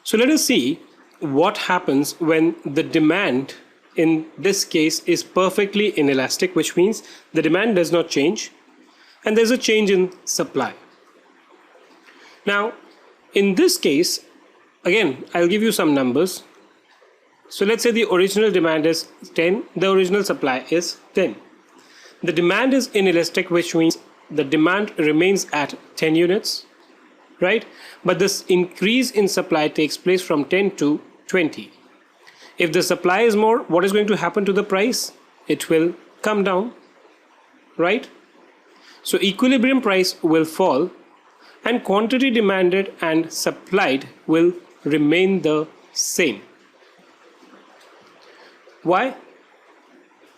So let us see what happens when the demand in this case is perfectly inelastic, which means the demand does not change and there's a change in supply. Now, in this case, again, I'll give you some numbers. So let's say the original demand is 10, the original supply is 10. The demand is inelastic, which means the demand remains at 10 units, right? But this increase in supply takes place from 10 to 20. If the supply is more, what is going to happen to the price? It will come down, right? So equilibrium price will fall and quantity demanded and supplied will remain the same. Why?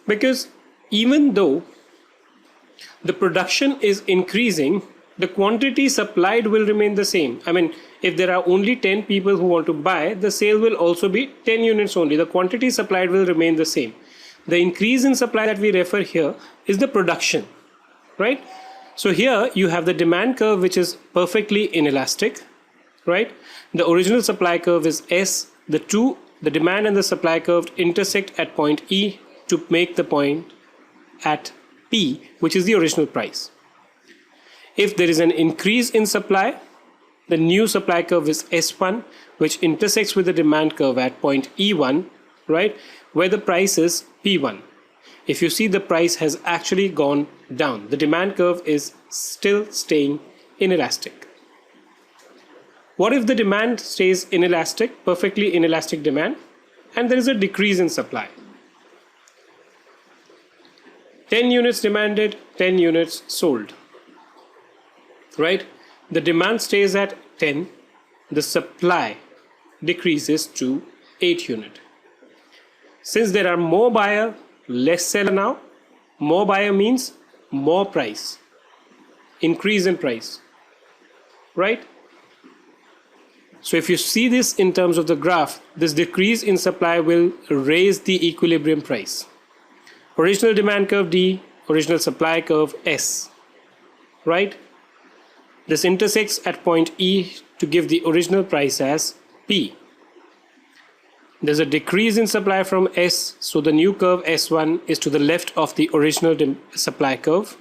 Because even though the production is increasing, the quantity supplied will remain the same. I mean, if there are only 10 people who want to buy, the sale will also be 10 units only. The quantity supplied will remain the same. The increase in supply that we refer here is the production, right? So here you have the demand curve, which is perfectly inelastic, right? The original supply curve is S. The demand and the supply curve intersect at point E to make the point at P, which is the original price. If there is an increase in supply, the new supply curve is S1, which intersects with the demand curve at point E1, right, where the price is P1. If you see, the price has actually gone down. The demand curve is still staying inelastic. What if the demand stays inelastic, perfectly inelastic demand, and there is a decrease in supply? 10 units demanded, 10 units sold, right? The demand stays at 10, the supply decreases to 8 units. Since there are more buyer, less seller now, more buyer means more price, increase in price, right? So if you see this in terms of the graph, this decrease in supply will raise the equilibrium price. Original demand curve D, original supply curve S, right? This intersects at point E to give the original price as P. There's a decrease in supply from S, so the new curve S1 is to the left of the original supply curve.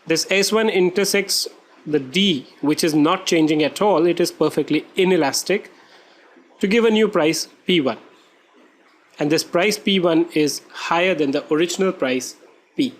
This S1 intersects the D, which is not changing at all, it is perfectly inelastic, to give a new price P1. And this price P1 is higher than the original price P.